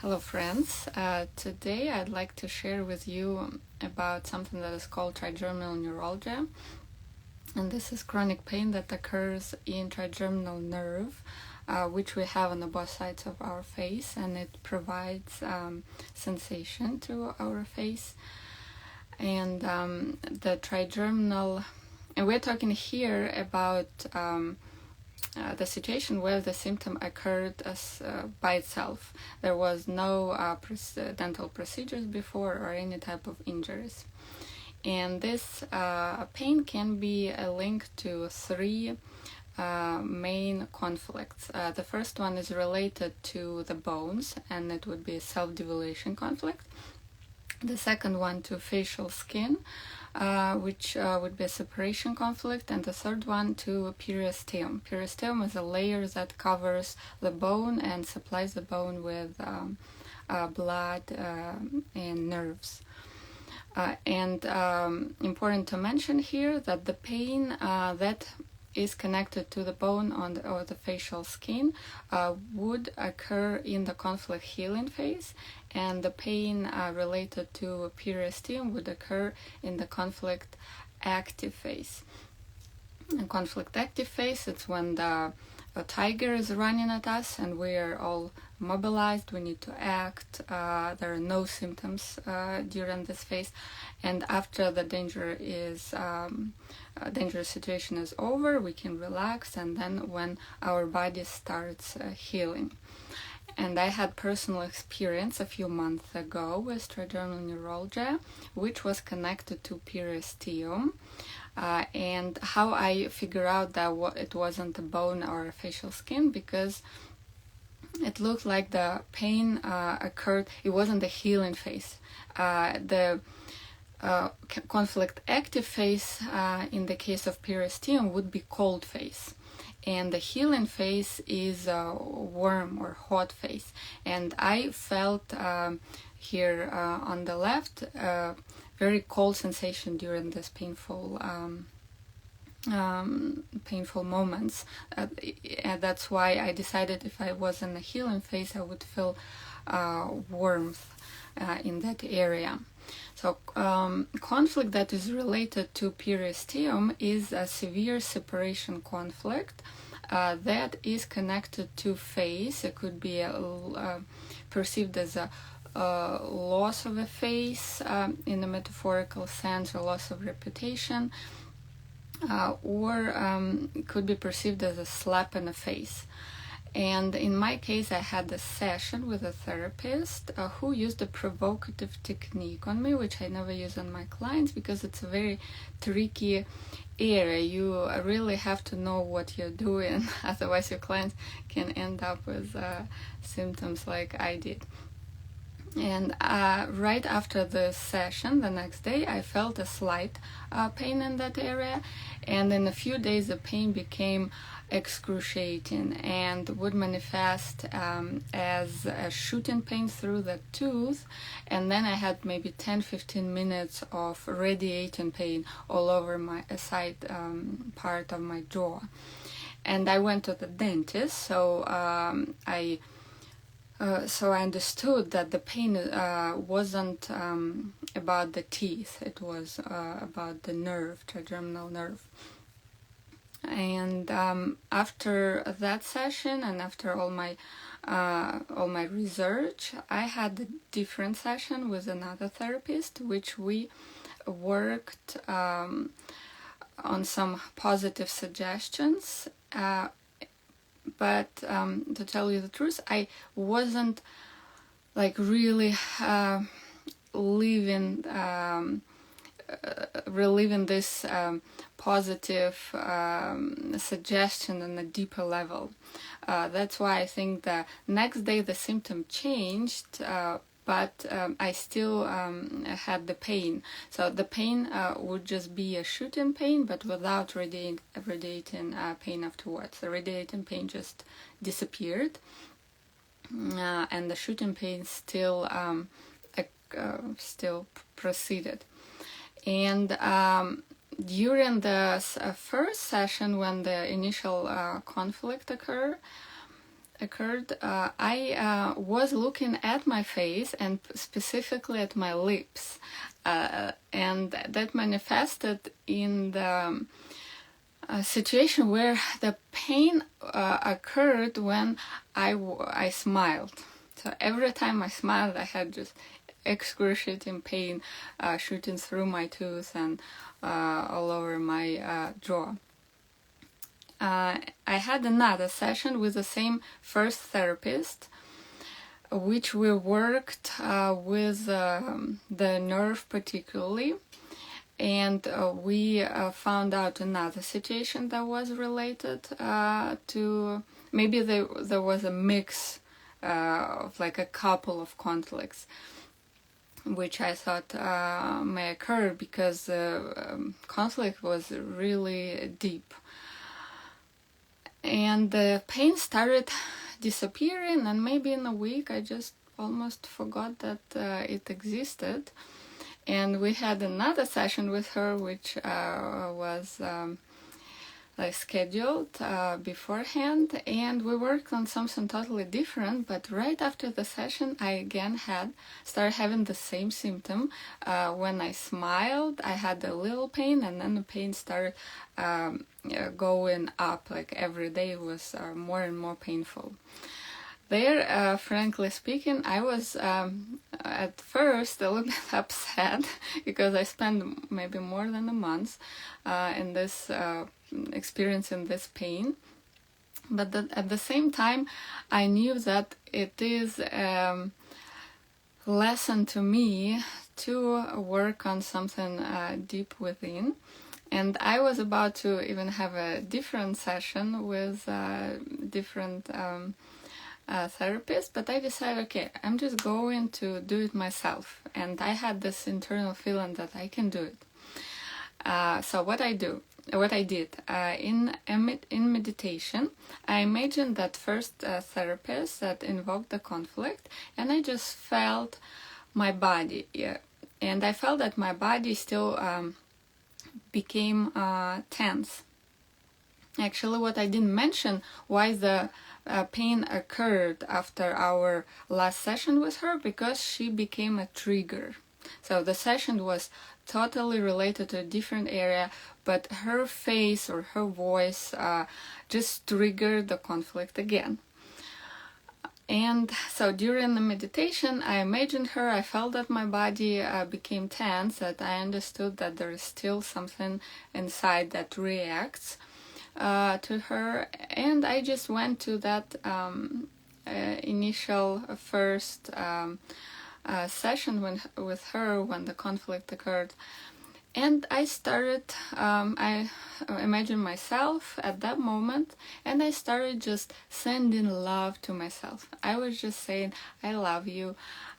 Hello friends, today I'd like to share with you about something that is called trigeminal neuralgia, and this is chronic pain that occurs in trigeminal nerve, which we have on the both sides of our face, and it provides sensation to our face. And the trigeminal, and we're talking here about the situation where the symptom occurred by itself. There was no dental procedures before or any type of injuries. And this pain can be linked to three main conflicts. The first one is related to the bones, and it would be a self-devolution conflict. The second one to facial skin, which would be a separation conflict, and the third one to periosteum. Periosteum is a layer that covers the bone and supplies the bone with blood and nerves. And important to mention here that the pain that is connected to the bone or the facial skin would occur in the conflict healing phase, and the pain related to periosteum would occur in the conflict active phase. In conflict active phase, it's when the tiger is running at us and we are all mobilized, we need to act, there are no symptoms during this phase, and after the dangerous situation is over, we can relax, and then when our body starts healing. And I had personal experience a few months ago with trigeminal neuralgia, which was connected to periosteum. And how I figure out that it wasn't a bone or a facial skin, because it looked like the pain occurred, it wasn't the healing phase. The conflict active phase in the case of periosteum would be cold phase, and the healing phase is warm or hot phase. And I felt here on the left very cold sensation during this painful moments. And that's why I decided if I was in the healing phase, I would feel warmth in that area. So conflict that is related to periosteum is a severe separation conflict that is connected to face. It could be perceived as a loss of a face in a metaphorical sense, or loss of reputation, or it could be perceived as a slap in the face. And in my case, I had a session with a therapist who used a provocative technique on me, which I never use on my clients because it's a very tricky area. You really have to know what you're doing, otherwise your clients can end up with symptoms like I did. And right after the session, the next day, I felt a slight pain in that area, and in a few days the pain became excruciating and would manifest as a shooting pain through the tooth, and then I had maybe 10-15 minutes of radiating pain all over my side part of my jaw. And I went to the dentist, so I understood that the pain wasn't about the teeth, it was about the nerve, trigeminal nerve. And after that session and after all my research, I had a different session with another therapist, which we worked on some positive suggestions. But to tell you the truth, I wasn't like really reliving this positive suggestion on a deeper level. That's why I think the next day the symptom changed, but I still had the pain. So the pain would just be a shooting pain, but without radiating pain afterwards. The radiating pain just disappeared, and the shooting pain still proceeded. And during the first session, when the initial conflict occurred, occurred, I was looking at my face and specifically at my lips, and that manifested in the situation where the pain occurred when I smiled. So every time I smiled, I had just excruciating pain shooting through my tooth and all over my jaw. I had another session with the same first therapist, which we worked with the nerve particularly, and we found out another situation that was related to, maybe there was a mix of like a couple of conflicts, which I thought may occur because the conflict was really deep. And the pain started disappearing, and maybe in a week I just almost forgot that it existed. And we had another session with her, which was like scheduled beforehand, and we worked on something totally different. But right after the session, I again started having the same symptom. When I smiled, I had a little pain, and then the pain started going up. Like every day was more and more painful. There, frankly speaking, I was at first a little bit upset because I spent maybe more than a month in this experiencing this pain. But at the same time, I knew that it is a lesson to me to work on something deep within. And I was about to even have a different session with different therapist, but I decided, okay, I'm just going to do it myself. And I had this internal feeling that I can do it. So what I did in meditation, I imagined that first therapist that invoked the conflict, and I just felt my body, and I felt that my body still became tense. Actually, what I didn't mention why the pain occurred after our last session with her, because she became a trigger. So the session was totally related to a different area, but her face or her voice just triggered the conflict again. And so during the meditation, I imagined her, I felt that my body became tense, that I understood that there is still something inside that reacts to her, and I just went to that initial first session with her when the conflict occurred, and I started, I imagined myself at that moment, and I started just sending love to myself. I was just saying, I love you,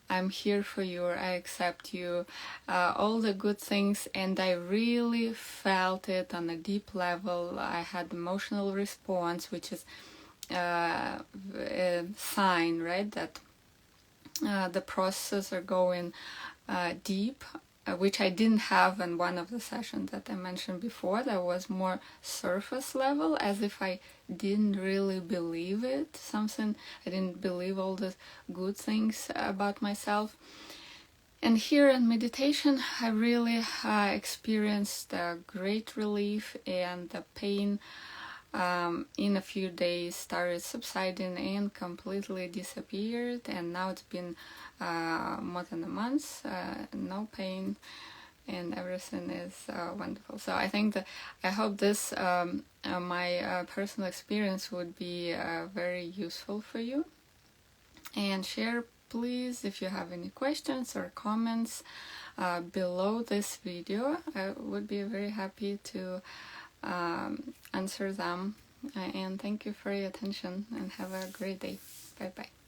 I'm here for you, I accept you, all the good things, and I really felt it on a deep level. I had emotional response, which is a sign, right, that the processes are going deep, which I didn't have in one of the sessions that I mentioned before. That was more surface level, as if I didn't really believe it, something, I didn't believe all the good things about myself. And here in meditation, I really experienced a great relief, and the pain in a few days started subsiding and completely disappeared, and now it's been more than a month, no pain, and everything is wonderful. So I think that I hope this my personal experience would be very useful for you, and share please if you have any questions or comments below this video. I would be very happy to answer them, and thank you for your attention, and have a great day. Bye bye.